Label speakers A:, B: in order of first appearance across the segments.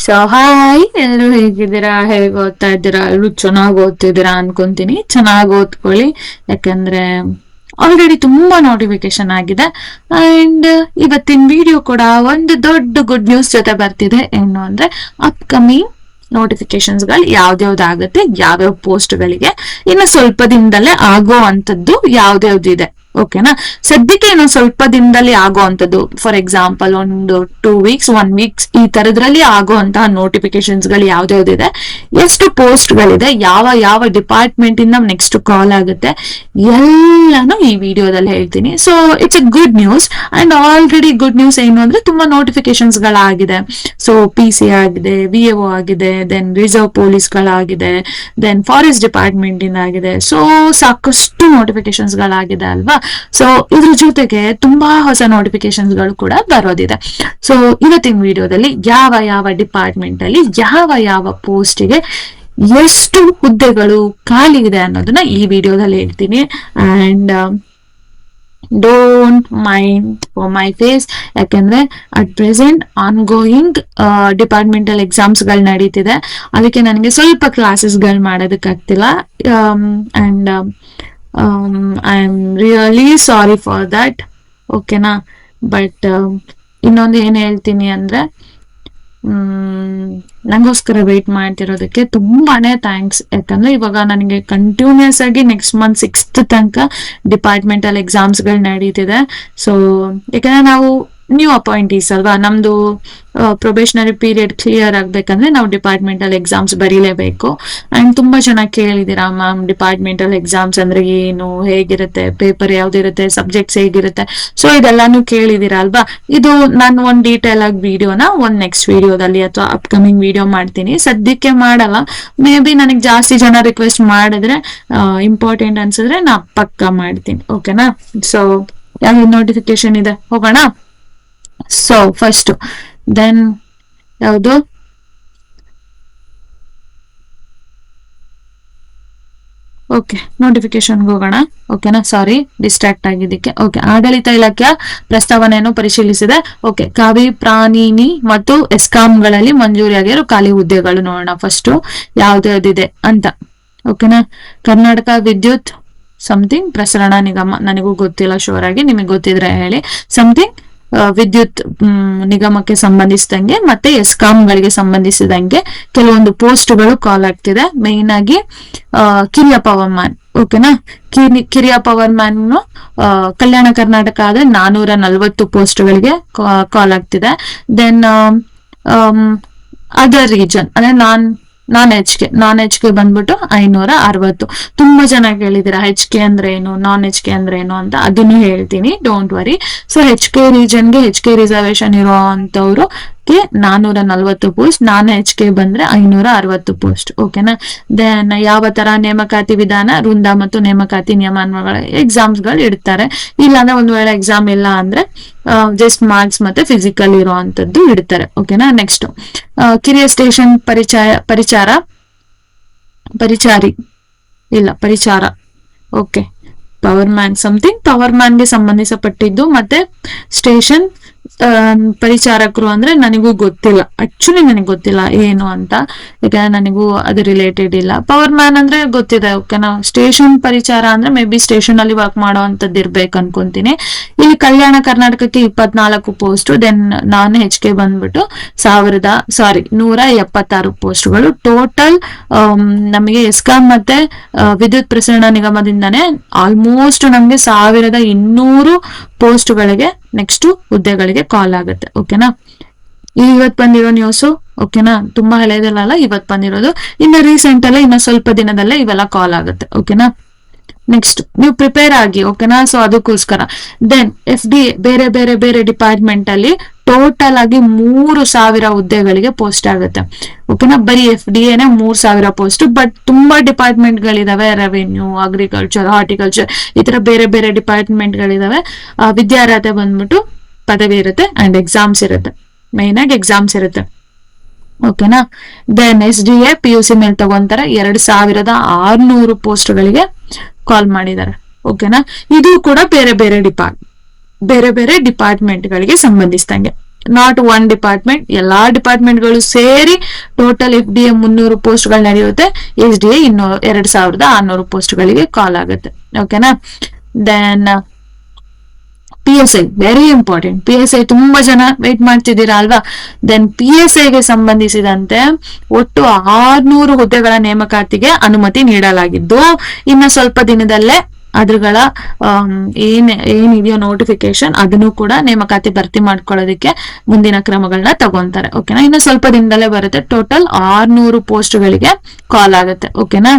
A: So hi, ಎಲ್ಲರೂ ಹೇಗಿದ್ದೀರಾ? ಹೇಗೆ ಓದ್ತಾ ಇದ್ದೀರಾ? ಎಲ್ಲರೂ ಚೆನ್ನಾಗಿ ಓದ್ತಿದ್ದೀರಾ ಅನ್ಕೊಂತೀನಿ. ಚೆನ್ನಾಗಿ ಓದ್ಕೊಳ್ಳಿ, ಯಾಕಂದ್ರೆ ಆಲ್ರೆಡಿ ತುಂಬಾ ನೋಟಿಫಿಕೇಶನ್ ಆಗಿದೆ. ಅಂಡ್ ಇವತ್ತಿನ ವಿಡಿಯೋ ಕೂಡ ಒಂದು ದೊಡ್ಡ ಗುಡ್ ನ್ಯೂಸ್ ಜೊತೆ ಬರ್ತಿದೆ. ಏನು ಅಂದ್ರೆ ಅಪ್ಕಮಿಂಗ್ ನೋಟಿಫಿಕೇಶನ್ಸ್ ಗಳು ಯಾವ್ದಾವ್ದಾಗುತ್ತೆ, ಯಾವ್ಯಾವ ಪೋಸ್ಟ್ ಗಳಿಗೆ ಇನ್ನು ಸ್ವಲ್ಪ ದಿನದಲ್ಲೇ ಆಗೋ ಅಂತದ್ದು ಯಾವ್ದಾವ್ದಿದೆ. ಓಕೆನಾ? ಸದ್ಯಕ್ಕೆ ಇನ್ನೊಂದು ಸ್ವಲ್ಪ ದಿನದಲ್ಲಿ ಆಗೋ ಅಂತದ್ದು, ಫಾರ್ ಎಕ್ಸಾಂಪಲ್ ಒಂದು 2 weeks 1 week ಈ ತರದ್ರಲ್ಲಿ ಆಗೋ ಅಂತಹ ನೋಟಿಫಿಕೇಶನ್ಸ್ ಗಳು ಯಾವ್ದಾವ್ದಿದೆ, ಎಷ್ಟು ಪೋಸ್ಟ್ ಗಳಿದೆ, ಯಾವ ಯಾವ ಡಿಪಾರ್ಟ್ಮೆಂಟ್ ಇಂದ ನೆಕ್ಸ್ಟ್ ಕಾಲ್ ಆಗುತ್ತೆ, ಎಲ್ಲಾನು ಈ ವಿಡಿಯೋದಲ್ಲಿ ಹೇಳ್ತೀನಿ. So it's a good news. And already good news ಏನು ಅಂದ್ರೆ ತುಂಬಾ ನೋಟಿಫಿಕೇಶನ್ಸ್ ಗಳಾಗಿದೆ. ಸೊ PC ಆಗಿದೆ, VAO ಆಗಿದೆ, ದೆನ್ ರಿಸರ್ವ್ ಪೊಲೀಸ್ ಗಳಾಗಿದೆ, ದೆನ್ ಫಾರೆಸ್ಟ್ ಡಿಪಾರ್ಟ್ಮೆಂಟ್ ಇಂದ ಆಗಿದೆ. ಸೊ ಸಾಕಷ್ಟು ನೋಟಿಫಿಕೇಶನ್ಸ್ ಗಳಾಗಿದೆ ಅಲ್ವಾ? ಸೊ ಇದ್ರ ಜೊತೆಗೆ ತುಂಬಾ ಹೊಸ ನೋಟಿಫಿಕೇಶನ್ಸ್ ಗಳು ಕೂಡ ಬರೋದಿದೆ. ಸೊ ಇವತ್ತಿನ ವಿಡಿಯೋದಲ್ಲಿ ಯಾವ ಯಾವ ಡಿಪಾರ್ಟ್ಮೆಂಟ್ ಅಲ್ಲಿ ಯಾವ ಯಾವ ಪೋಸ್ಟಿಗೆ ಎಷ್ಟು ಹುದ್ದೆಗಳು ಖಾಲಿ ಇದೆ ಅನ್ನೋದನ್ನ ಈ ವಿಡಿಯೋದಲ್ಲಿ ಹೇಳ್ತೀನಿ. And don't mind for my face, ಯಾಕಂದ್ರೆ at present on going departmental exams ಗಳು ನಡೀತಿದೆ. ಅದಕ್ಕೆ ನನಗೆ ಸ್ವಲ್ಪ ಕ್ಲಾಸಸ್ ಗಳು ಮಾಡೋದಕ್ಕಾಗ್ತಿಲ್ಲ. And I am really sorry for that. ಓಕೆನಾ? ಬಟ್ ಇನ್ನೊಂದು ಏನ್ ಹೇಳ್ತೀನಿ ಅಂದ್ರೆ, ನಂಗೋಸ್ಕರ ವೇಟ್ ಮಾಡ್ತಿರೋದಕ್ಕೆ ತುಂಬಾನೇ ಥ್ಯಾಂಕ್ಸ್. ಯಾಕಂದ್ರೆ ಇವಾಗ ನನಗೆ ಕಂಟಿನ್ಯೂಸ್ ಆಗಿ ನೆಕ್ಸ್ಟ್ ಮಂತ್ 6th ತನಕ ಡಿಪಾರ್ಟ್ಮೆಂಟಲ್ ಎಕ್ಸಾಮ್ಸ್ ಗಳು ನಡೀತಿದೆ. ಸೊ ಯಾಕಂದ್ರೆ ನಾವು ನ್ಯೂ ಅಪಾಯಿಂಟೀಸ್ ಅಲ್ವಾ, ನಮ್ದು ಪ್ರೊಬೇಷನರಿ ಪೀರಿಯಡ್ ಕ್ಲಿಯರ್ ಆಗ್ಬೇಕಂದ್ರೆ ನಾವು ಡಿಪಾರ್ಟ್ಮೆಂಟಲ್ ಎಕ್ಸಾಮ್ಸ್ ಬರೀಲೇಬೇಕು. ಅಂಡ್ ತುಂಬಾ ಜನ ಕೇಳಿದೀರಾ, ಮ್ಯಾಮ್ ಡಿಪಾರ್ಟ್ಮೆಂಟಲ್ ಎಕ್ಸಾಮ್ಸ್ ಅಂದ್ರೆ ಏನು, ಹೇಗಿರುತ್ತೆ, ಪೇಪರ್ ಯಾವ್ದಿರುತ್ತೆ, ಸಬ್ಜೆಕ್ಟ್ಸ್ ಹೇಗಿರುತ್ತೆ, ಸೊ ಇದೆಲ್ಲಾನು ಕೇಳಿದೀರಾ ಅಲ್ವಾ. ಇದು ನಾನು ಒಂದ್ ಡೀಟೇಲ್ ಆಗಿ ವಿಡಿಯೋನ ಒಂದ್ ನೆಕ್ಸ್ಟ್ ವಿಡಿಯೋದಲ್ಲಿ ಅಥವಾ ಅಪ್ಕಮಿಂಗ್ ವಿಡಿಯೋ ಮಾಡ್ತೀನಿ. ಸದ್ಯಕ್ಕೆ ಮಾಡಲ್ಲ. ಮೇ ಬಿ ನನಗೆ ಜಾಸ್ತಿ ಜನ ರಿಕ್ವೆಸ್ಟ್ ಮಾಡಿದ್ರೆ, ಇಂಪಾರ್ಟೆಂಟ್ ಅನ್ಸಿದ್ರೆ ನಾ ಪಕ್ಕ ಮಾಡ್ತೀನಿ. ಓಕೆನಾ? ಸೊ ಯಾವ ನೋಟಿಫಿಕೇಶನ್ ಇದೆ ಹೋಗೋಣ. ಸೊ ಫಸ್ಟ್ ದೆನ್ ಯಾವುದು, ಓಕೆ ನೋಟಿಫಿಕೇಶನ್ ಹೋಗೋಣ. ಓಕೆನಾ? ಸಾರಿ ಡಿಸ್ಟ್ರಾಕ್ಟ್ ಆಗಿದ್ದಕ್ಕೆ. ಓಕೆ, ಆಡಳಿತ ಇಲಾಖೆಯ ಪ್ರಸ್ತಾವನೆಯನ್ನು ಪರಿಶೀಲಿಸಿದೆ. ಓಕೆ, ಕಾವಿ ಪ್ರಾಣಿನಿ ಮತ್ತು ಎಸ್ಕಾಂಗಳಲ್ಲಿ ಮಂಜೂರಿಯಾಗಿರೋ ಖಾಲಿ ಹುದ್ದೆಗಳು ನೋಡೋಣ ಫಸ್ಟ್ ಯಾವ್ದಾವ್ದಿದೆ ಅಂತ. ಓಕೆನಾ? ಕರ್ನಾಟಕ ವಿದ್ಯುತ್ ಸಮಥಿಂಗ್ ಪ್ರಸರಣ ನಿಗಮ, ನನಗೂ ಗೊತ್ತಿಲ್ಲ ಶೋರ್ ಆಗಿ, ನಿಮಗೆ ಗೊತ್ತಿದ್ರೆ ಹೇಳಿ. ಸಮಥಿಂಗ್ ವಿದ್ಯುತ್ ನಿಗಮಕ್ಕೆ ಸಂಬಂಧಿಸಿದಂಗೆ ಮತ್ತೆ ಎಸ್ಕಾಂಗಳಿಗೆ ಸಂಬಂಧಿಸಿದಂಗೆ ಕೆಲವೊಂದು ಪೋಸ್ಟ್ಗಳು ಕಾಲ್ ಆಗ್ತಿದೆ. ಮೇನ್ ಆಗಿ ಕಿರಿಯ ಪವರ್ ಮ್ಯಾನ್. ಓಕೆನಾ? ಕಿರಿಯ ಪವರ್ ಮ್ಯಾನ್ ಕಲ್ಯಾಣ ಕರ್ನಾಟಕ ಆದ್ರೆ 440 ಪೋಸ್ಟ್ಗಳಿಗೆ ಕಾಲ್ ಆಗ್ತಿದೆ. ದೆನ್ ಅದರ್ ರೀಜನ್ ಅಂದ್ರೆ ನಾನ್ ಎಚ್ ಕೆ ಬಂದ್ಬಿಟ್ಟು 560. ತುಂಬಾ ಜನ ಕೇಳಿದಿರ HK ಅಂದ್ರೆ ಏನು, ನಾನ್ HK ಅಂದ್ರೆ ಏನು ಅಂತ, ಅದನ್ನು ಹೇಳ್ತೀನಿ, don't worry. So HK ರೀಜನ್ಗೆ HK reservation ಇರೋ ಅಂತವ್ರು 440 ಪೋಸ್ಟ್, ನಾನ್ HK ಬಂದ್ರೆ 560 ಪೋಸ್ಟ್. ಓಕೆನಾ? ದೆನ್ ಯಾವ ತರ ನೇಮಕಾತಿ ವಿಧಾನ, ವೃಂದ ಮತ್ತು ನೇಮಕಾತಿ ನಿಯಮಾನ್ವಯಗಳ ಎಕ್ಸಾಮ್ಸ್ ಗಳು ಇಡ್ತಾರೆ. ಇಲ್ಲಾಂದ್ರೆ ಒಂದ್ ವೇಳೆ ಎಕ್ಸಾಮ್ ಇಲ್ಲ ಅಂದ್ರೆ ಜಸ್ಟ್ ಮಾರ್ಕ್ಸ್ ಮತ್ತೆ ಫಿಸಿಕಲ್ ಇರೋ ಅಂತದ್ದು ಇಡ್ತಾರೆ. ಓಕೆನಾ? ನೆಕ್ಸ್ಟ್ ಕಿರಿಯ ಸ್ಟೇಷನ್ ಪರಿಚಾರ. Okay, power man something power ಮ್ಯಾನ್ಗೆ ಸಂಬಂಧಿಸಪಟ್ಟಿದ್ದು. ಮತ್ತೆ ಸ್ಟೇಷನ್ ಪರಿಚಾರಕರು ಅಂದ್ರೆ ನನಗೂ ಗೊತ್ತಿಲ್ಲ, ಆಕ್ಚುಲಿ ನನಗೆ ಗೊತ್ತಿಲ್ಲ ಏನು ಅಂತ, ಯಾಕಂದ್ರೆ ನನಗೂ ಅದು ರಿಲೇಟೆಡ್ ಇಲ್ಲ. ಪವರ್ ಮ್ಯಾನ್ ಅಂದ್ರೆ ಗೊತ್ತಿದೆ. ಓಕೆನಾ? ಸ್ಟೇಷನ್ ಪರಿಚಾರ ಅಂದ್ರೆ ಮೇ ಬಿ ಸ್ಟೇಷನ್ ಅಲ್ಲಿ ವರ್ಕ್ ಮಾಡೋ ಅಂತದ್ದು ಇರ್ಬೇಕು ಅನ್ಕೊಂತೀನಿ. ಇಲ್ಲಿ ಕಲ್ಯಾಣ ಕರ್ನಾಟಕಕ್ಕೆ 24 ಪೋಸ್ಟ್. ದೆನ್ ನಾನ್ HK ಬಂದ್ಬಿಟ್ಟು 176 ಪೋಸ್ಟ್ಗಳು ಟೋಟಲ್. ನಮಗೆ ಎಸ್ಕಾಂ ಮತ್ತೆ ವಿದ್ಯುತ್ ಪ್ರಸರಣ ನಿಗಮದಿಂದಾನೇ ಆಲ್ಮೋಸ್ಟ್ ನಮ್ಗೆ 1200 ಪೋಸ್ಟ್ಗಳಿಗೆ ನೆಕ್ಸ್ಟ್ ಹುದ್ದೆಗಳಿಗೆ ಕಾಲ್ ಆಗುತ್ತೆ. ಓಕೆನಾ? ಇವತ್ ಬಂದಿರೋ ನ್ಯೂಸ್. ಓಕೆನಾ? ತುಂಬಾ ಹಳೆಯದಲ್ಲ, ಇವತ್ ಬಂದಿರೋದು. ಇನ್ನು ರೀಸೆಂಟ್ ಅಲ್ಲೇ ಇನ್ನು ಸ್ವಲ್ಪ ದಿನದಲ್ಲೇ ಇವೆಲ್ಲ ಕಾಲ್ ಆಗುತ್ತೆ. ಓಕೆನಾ? ನೆಕ್ಸ್ಟ್ ನೀವು ಪ್ರಿಪೇರ್ ಆಗಿ. ಓಕೆನಾ? ಸೊ ಅದಕ್ಕೋಸ್ಕರ ದೆನ್ FDA ಬೇರೆ ಬೇರೆ ಬೇರೆ ಡಿಪಾರ್ಟ್ಮೆಂಟ್ ಅಲ್ಲಿ ಟೋಟಲ್ ಆಗಿ 3000 ಹುದ್ದೆಗಳಿಗೆ ಪೋಸ್ಟ್ ಆಗುತ್ತೆ. ಓಕೆನಾ? ಬರೀ FDAನೇ 3000 ಪೋಸ್ಟ್. ಬಟ್ ತುಂಬಾ ಡಿಪಾರ್ಟ್ಮೆಂಟ್ ಗಳಿದಾವೆ, ರೆವೆನ್ಯೂ, ಅಗ್ರಿಕಲ್ಚರ್, ಹಾರ್ಟಿಕಲ್ಚರ್, ಈ ತರ ಬೇರೆ ಬೇರೆ ಡಿಪಾರ್ಟ್ಮೆಂಟ್ ಗಳಿದಾವೆ. ವಿದ್ಯಾರ್ಹತೆ ಬಂದ್ಬಿಟ್ಟು ಪದವಿ ಇರುತ್ತೆ ಅಂಡ್ ಎಕ್ಸಾಮ್ಸ್ ಇರುತ್ತೆ, ಮೈನ್ ಆಗಿ ಎಕ್ಸಾಮ್ಸ್ ಇರುತ್ತೆ. ಓಕೆನಾ? ದೆನ್ SDA PUC ಮೇಲೆ ತಗೊಂತಾರೆ. 2600 ಪೋಸ್ಟ್ಗಳಿಗೆ ಕಾಲ್ ಮಾಡಿದ್ದಾರೆ. ಓಕೆನಾ? ಇದು ಕೂಡ ಬೇರೆ ಬೇರೆ ಡಿಪಾರ್ಟ್ಮೆಂಟ್ ಗಳಿಗೆ ಸಂಬಂಧಿಸಿದಂಗೆ. ನಾಟ್ ಒನ್ ಡಿಪಾರ್ಟ್ಮೆಂಟ್, ಎಲ್ಲಾ ಡಿಪಾರ್ಟ್ಮೆಂಟ್ಗಳು ಸೇರಿ ಟೋಟಲ್ FDA 300 ಪೋಸ್ಟ್ಗಳು ನಡೆಯುತ್ತೆ. SDA 2600 ಪೋಸ್ಟ್ಗಳಿಗೆ ಕಾಲ್ ಆಗುತ್ತೆ. ಓಕೆನಾ. Then PSI very important. PSI ತುಂಬಾ ಜನ ವೇಟ್ ಮಾಡ್ತಿದ್ದೀರಾ ಅಲ್ವಾ. ದೆನ್ PSI ಗೆ ಸಂಬಂಧಿಸಿದಂತೆ ಒಟ್ಟು 600 ಹುದ್ದೆಗಳ ನೇಮಕಾತಿಗೆ ಅನುಮತಿ ನೀಡಲಾಗಿದ್ದು, ಇನ್ನು ಸ್ವಲ್ಪ ದಿನದಲ್ಲೇ ಅದ್ರಗಳ ಏನಿದೆಯೋ ನೋಟಿಫಿಕೇಶನ್ ಅದನ್ನು ಕೂಡ ನೇಮಕಾತಿ ಭರ್ತಿ ಮಾಡ್ಕೊಳ್ಳೋದಕ್ಕೆ ಮುಂದಿನ ಕ್ರಮಗಳನ್ನ ತಗೊಂತಾರೆ. ಓಕೆನಾ. ಇನ್ನು ಸ್ವಲ್ಪ ದಿನದಲ್ಲೇ ಬರುತ್ತೆ. ಟೋಟಲ್ 600 ಪೋಸ್ಟ್ಗಳಿಗೆ ಕಾಲ್ ಆಗುತ್ತೆ. ಓಕೆನಾ.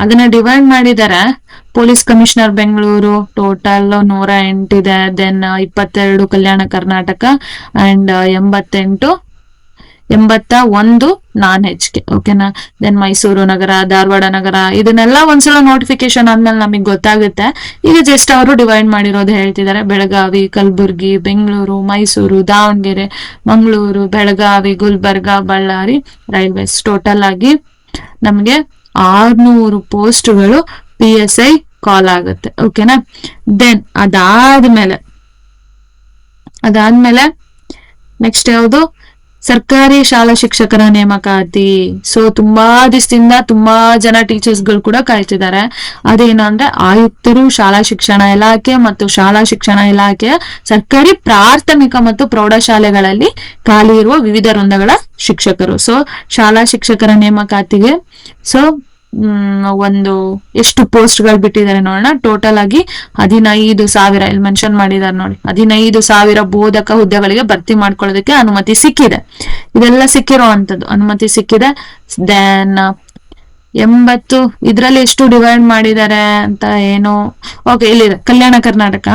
A: ಅದನ್ನ ಡಿವೈಡ್ ಮಾಡಿದರೆ ಪೊಲೀಸ್ ಕಮಿಷನರ್ ಬೆಂಗಳೂರು ಟೋಟಲ್ 108 ಇದೆ. Then 22 Kalyana Karnataka and 81 non HK. ಓಕೆನಾ. ದೆನ್ ಮೈಸೂರು ನಗರ, ಧಾರವಾಡ ನಗರ, ಇದನ್ನೆಲ್ಲ ಒಂದ್ಸಲ ನೋಟಿಫಿಕೇಶನ್ ಆದ್ಮೇಲೆ ನಮಗೆ ಗೊತ್ತಾಗುತ್ತೆ. ಈಗ ಜಸ್ಟ್ ಅವರು ಡಿವೈಡ್ ಮಾಡಿರೋದು ಹೇಳ್ತಿದ್ದಾರೆ. ಬೆಳಗಾವಿ, ಕಲಬುರ್ಗಿ, ಬೆಂಗಳೂರು, ಮೈಸೂರು, ದಾವಣಗೆರೆ, ಮಂಗಳೂರು, ಬೆಳಗಾವಿ, ಗುಲ್ಬರ್ಗಾ, ಬಳ್ಳಾರಿ, ರೈಲ್ವೇಸ್. ಟೋಟಲ್ ಆಗಿ ನಮ್ಗೆ 600 ಪೋಸ್ಟ್ಗಳು PSI ಕಾಲ್ ಆಗುತ್ತೆ. ಓಕೆನಾ. ದೆನ್ ಅದಾದ್ಮೇಲೆ ನೆಕ್ಸ್ಟ್ ಯಾವುದು, ಸರ್ಕಾರಿ ಶಾಲಾ ಶಿಕ್ಷಕರ ನೇಮಕಾತಿ. ಸೊ ತುಂಬಾ ದಿವಸದಿಂದ ತುಂಬಾ ಜನ ಟೀಚರ್ಸ್ಗಳು ಕೂಡ ಕಾಯ್ತಿದ್ದಾರೆ. ಅದೇನು ಅಂದ್ರೆ ಆಯುಕ್ತರು, ಶಾಲಾ ಶಿಕ್ಷಣ ಇಲಾಖೆ ಮತ್ತು ಶಾಲಾ ಶಿಕ್ಷಣ ಇಲಾಖೆಯ ಸರ್ಕಾರಿ ಪ್ರಾಥಮಿಕ ಮತ್ತು ಪ್ರೌಢಶಾಲೆಗಳಲ್ಲಿ ಖಾಲಿ ಇರುವ ವಿವಿಧ ವೃಂದಗಳ ಶಿಕ್ಷಕರು. ಸೊ ಶಾಲಾ ಶಿಕ್ಷಕರ ನೇಮಕಾತಿಗೆ ಒಂದು ಎಷ್ಟು ಪೋಸ್ಟ್ಗಳು ಬಿಟ್ಟಿದ್ದಾರೆ ನೋಡೋಣ. ಟೋಟಲ್ ಆಗಿ 15,000 ಇಲ್ಲಿ ಮೆನ್ಷನ್ ಮಾಡಿದ್ದಾರೆ ನೋಡಿ. 15,000 ಬೋಧಕ ಹುದ್ದೆಗಳಿಗೆ ಭರ್ತಿ ಮಾಡ್ಕೊಳ್ಳೋದಕ್ಕೆ ಅನುಮತಿ ಸಿಕ್ಕಿದೆ. ಇದೆಲ್ಲ ಸಿಕ್ಕಿರುವಂತದ್ದು ಅನುಮತಿ ಸಿಕ್ಕಿದೆ. ದೆನ್ 80 ಇದ್ರಲ್ಲಿ ಎಷ್ಟು ಡಿವೈಡ್ ಮಾಡಿದ್ದಾರೆ ಅಂತ ಏನು. ಓಕೆ, ಇಲ್ಲಿದೆ ಕಲ್ಯಾಣ ಕರ್ನಾಟಕ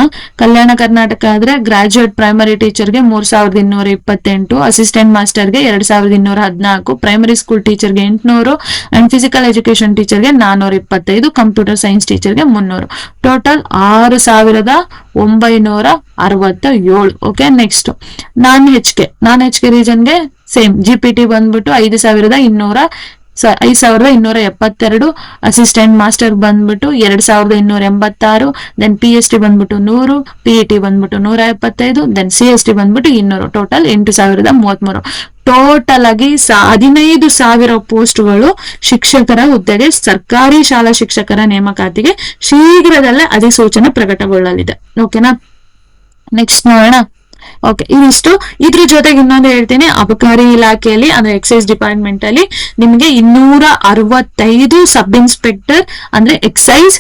A: ಆದ್ರೆ ಗ್ರಾಜುಯೇಟ್ ಪ್ರೈಮರಿ ಟೀಚರ್ಗೆ 3,228, ಅಸಿಸ್ಟೆಂಟ್ ಮಾಸ್ಟರ್ಗೆ 2,214, ಪ್ರೈಮರಿ ಸ್ಕೂಲ್ ಟೀಚರ್ಗೆ 800 ಅಂಡ್ ಫಿಸಿಕಲ್ ಎಜುಕೇಶನ್ ಟೀಚರ್ಗೆ 425, ಕಂಪ್ಯೂಟರ್ ಸೈನ್ಸ್ ಟೀಚರ್ಗೆ 300. ಟೋಟಲ್ 6,967. ಓಕೆ. ನೆಕ್ಸ್ಟ್ ನಾನ್ HK ರೀಜನ್ಗೆ ಸೇಮ್ GPT ಬಂದ್ಬಿಟ್ಟು 5,272, ಅಸಿಸ್ಟೆಂಟ್ ಮಾಸ್ಟರ್ ಬಂದ್ಬಿಟ್ಟು 2,286, ದೆನ್ PST ಬಂದ್ಬಿಟ್ಟು 100, PET ಬಂದ್ಬಿಟ್ಟು 175, ದೆನ್ CST ಬಂದ್ಬಿಟ್ಟು 200. ಟೋಟಲ್ 8,033. ಟೋಟಲ್ ಆಗಿ 15,000 ಪೋಸ್ಟ್ಗಳು ಶಿಕ್ಷಕರ ಹುದ್ದೆಗೆ ಸರ್ಕಾರಿ ಶಾಲಾ ಶಿಕ್ಷಕರ ನೇಮಕಾತಿಗೆ ಶೀಘ್ರದಲ್ಲೇ ಅಧಿಸೂಚನೆ ಪ್ರಕಟಗೊಳ್ಳಲಿದೆ. ಓಕೆನಾ. ನೆಕ್ಸ್ಟ್ ನೋಡೋಣ. ಓಕೆ, ಇದಿಷ್ಟು. ಇದ್ರ ಜೊತೆಗೆ ಇನ್ನೊಂದು ಹೇಳ್ತೀನಿ, ಅಬಕಾರಿ ಇಲಾಖೆಯಲ್ಲಿ ಅಂದ್ರೆ ಎಕ್ಸೈಸ್ ಡಿಪಾರ್ಟ್ಮೆಂಟ್ ಅಲ್ಲಿ ನಿಮ್ಗೆ 265 ಸಬ್ ಇನ್ಸ್ಪೆಕ್ಟರ್ ಅಂದ್ರೆ ಎಕ್ಸೈಸ್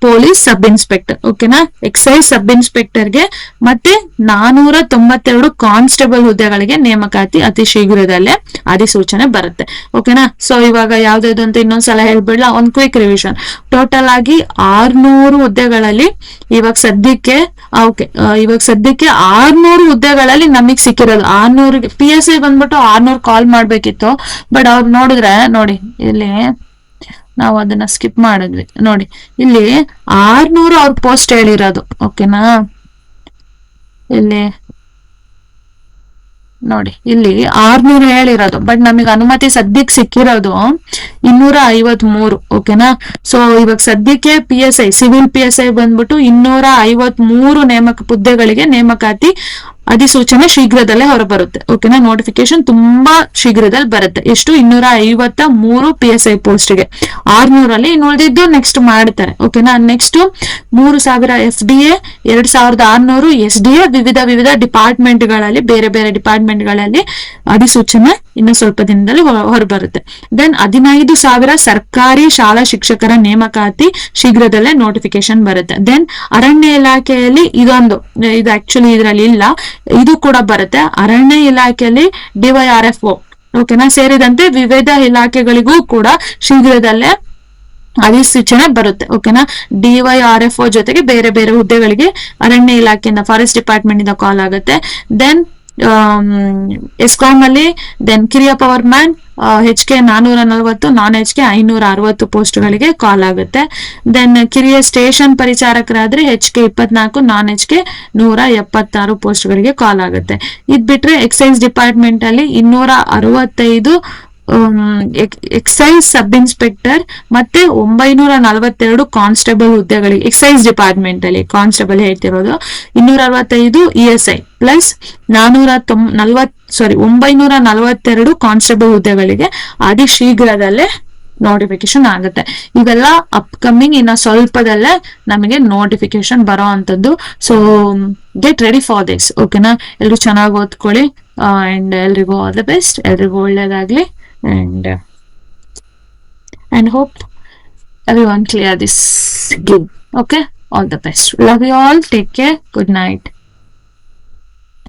A: ಪೊಲೀಸ್ ಸಬ್ ಇನ್ಸ್ಪೆಕ್ಟರ್. ಓಕೆನಾ. ಎಕ್ಸೈಸ್ ಸಬ್ ಇನ್ಸ್ಪೆಕ್ಟರ್ಗೆ ಮತ್ತೆ 492 ಕಾನ್ಸ್ಟೇಬಲ್ ಹುದ್ದೆಗಳಿಗೆ ನೇಮಕಾತಿ ಅತಿ ಶೀಘ್ರದಲ್ಲೇ ಅಧಿಸೂಚನೆ ಬರುತ್ತೆ. ಓಕೆನಾ. ಸೊ ಇವಾಗ ಯಾವ್ದಾದ್ರು ಅಂತ ಇನ್ನೊಂದ್ಸಲ ಹೇಳ್ಬಿಡ್ಲಾ, ಒಂದು ಕ್ವಿಕ್ ರಿವಿಷನ್. ಟೋಟಲ್ ಆಗಿ 600 ಹುದ್ದೆಗಳಲ್ಲಿ ಇವಾಗ ಸದ್ಯಕ್ಕೆ 600 ಹುದ್ದೆಗಳಲ್ಲಿ ನಮಗ್ ಸಿಕ್ಕಿರೋದು 600. PSI ಬಂದ್ಬಿಟ್ಟು 600 ಕಾಲ್ ಮಾಡ್ಬೇಕಿತ್ತು. ಬಟ್ ಅವ್ರು ನೋಡಿದ್ರೆ ನೋಡಿ, ಇಲ್ಲಿ ನಾವು ಅದನ್ನ ಸ್ಕಿಪ್ ಮಾಡಿದ್ವಿ ನೋಡಿ. ಇಲ್ಲಿ 600 ಅವ್ರ ಪೋಸ್ಟ್ ಹೇಳಿರೋದು. ಓಕೆನಾ. ಇಲ್ಲಿ ನೋಡಿ, ಇಲ್ಲಿ 600 ಹೇಳಿರೋದು. ಬಟ್ ನಮಗೆ ಅನುಮತಿ ಸದ್ಯಕ್ಕೆ ಸಿಕ್ಕಿರೋದು 253. ಓಕೆನಾ. ಸೊ ಇವಾಗ ಸದ್ಯಕ್ಕೆ PSI ಸಿವಿಲ್ PSI ಬಂದ್ಬಿಟ್ಟು 253 ಹುದ್ದೆಗಳಿಗೆ ನೇಮಕಾತಿ ಅಧಿಸೂಚನೆ ಶೀಘ್ರದಲ್ಲೇ ಹೊರಬರುತ್ತೆ. ಓಕೆನಾ. ನೋಟಿಫಿಕೇಶನ್ ತುಂಬಾ ಶೀಘ್ರದಲ್ಲಿ ಬರುತ್ತೆ. ಎಷ್ಟು? 253 PSI ಪೋಸ್ಟ್ಗೆ 600 ಇನ್ನು ಉಳಿದಿದ್ದು ನೆಕ್ಸ್ಟ್ ಮಾಡ್ತಾರೆ. ಓಕೆನಾ. ನೆಕ್ಸ್ಟ್ 3,000 FDA, 2,600 SDA, ವಿವಿಧ ಡಿಪಾರ್ಟ್ಮೆಂಟ್ಗಳಲ್ಲಿ ಬೇರೆ ಡಿಪಾರ್ಟ್ಮೆಂಟ್ಗಳಲ್ಲಿ ಅಧಿಸೂಚನೆ ಇನ್ನು ಸ್ವಲ್ಪ ದಿನದಲ್ಲಿ ಹೊರಬರುತ್ತೆ. ದೆನ್ 15,000 ಸರ್ಕಾರಿ ಶಾಲಾ ಶಿಕ್ಷಕರ ನೇಮಕಾತಿ ಶೀಘ್ರದಲ್ಲೇ ನೋಟಿಫಿಕೇಶನ್ ಬರುತ್ತೆ. ದೆನ್ ಅರಣ್ಯ ಇಲಾಖೆಯಲ್ಲಿ ಇದು ಆಕ್ಚುಲಿ ಇದರಲ್ಲಿ ಇಲ್ಲ, ಇದು ಕೂಡ ಬರುತ್ತೆ. ಅರಣ್ಯ ಇಲಾಖೆಯಲ್ಲಿ DYRFO ಓಕೆನಾ ಸೇರಿದಂತೆ ವಿವಿಧ ಇಲಾಖೆಗಳಿಗೂ ಕೂಡ ಶೀಘ್ರದಲ್ಲೇ ಅಧಿಸೂಚನೆ ಬರುತ್ತೆ. ಓಕೆನಾ. DYRFO ಜೊತೆಗೆ ಬೇರೆ ಹುದ್ದೆಗಳಿಗೆ ಅರಣ್ಯ ಇಲಾಖೆಯಿಂದ ಫಾರೆಸ್ಟ್ ಡಿಪಾರ್ಟ್ಮೆಂಟ್ ಇಂದ ಕಾಲ್ ಆಗುತ್ತೆ. ದೆನ್ ಎಸ್ಕಾಂ ಅಲ್ಲಿ ದೆನ್ ಕಿರಿಯ ಪವರ್ ಮ್ಯಾನ್ HK 440, ನಾನ್ HK 560 ಪೋಸ್ಟ್ಗಳಿಗೆ ಕಾಲ್ ಆಗುತ್ತೆ. ದೆನ್ ಕಿರಿಯ ಸ್ಟೇಷನ್ ಪರಿಚಾರಕರಾದ್ರೆ HK 24, ನಾನ್ HK 176 ಪೋಸ್ಟ್ಗಳಿಗೆ ಕಾಲ್ ಆಗುತ್ತೆ. ಇದ್ ಬಿಟ್ರೆ ಎಕ್ಸೈಸ್ ಡಿಪಾರ್ಟ್ಮೆಂಟ್ ಅಲ್ಲಿ 265 ಎಕ್ಸೈಸ್ ಸಬ್ ಇನ್ಸ್ಪೆಕ್ಟರ್ ಮತ್ತೆ 942 ಕಾನ್ಸ್ಟೇಬಲ್ ಹುದ್ದೆಗಳಿಗೆ ಎಕ್ಸೈಸ್ ಡಿಪಾರ್ಟ್ಮೆಂಟ್ ಅಲ್ಲಿ ಕಾನ್ಸ್ಟೇಬಲ್ ಹೇಳ್ತಿರೋದು. 265 ESI ಪ್ಲಸ್ 942 ಕಾನ್ಸ್ಟೇಬಲ್ ಹುದ್ದೆಗಳಿಗೆ ಅತಿ ಶೀಘ್ರದಲ್ಲೇ ನೋಟಿಫಿಕೇಶನ್ ಆಗುತ್ತೆ. ಇವೆಲ್ಲ ಅಪ್ಕಮಿಂಗ್ ಇನ್ನ ಸ್ವಲ್ಪದಲ್ಲೇ ನಮಗೆ ನೋಟಿಫಿಕೇಶನ್ ಬರೋ ಅಂತದ್ದು. So get ready for this. ಓಕೆನಾ? ಎಲ್ರು ಚೆನ್ನಾಗಿ ಓದ್ಕೊಳ್ಳಿ ಅಂಡ್ ಎಲ್ರಿಗೂ ಆಲ್ ದ ಬೆಸ್ಟ್. ಎಲ್ರಿಗೂ ಒಳ್ಳೇದಾಗ್ಲಿ and hope everyone clear this game. Okay, all the best. Love you all. Take care. Good night.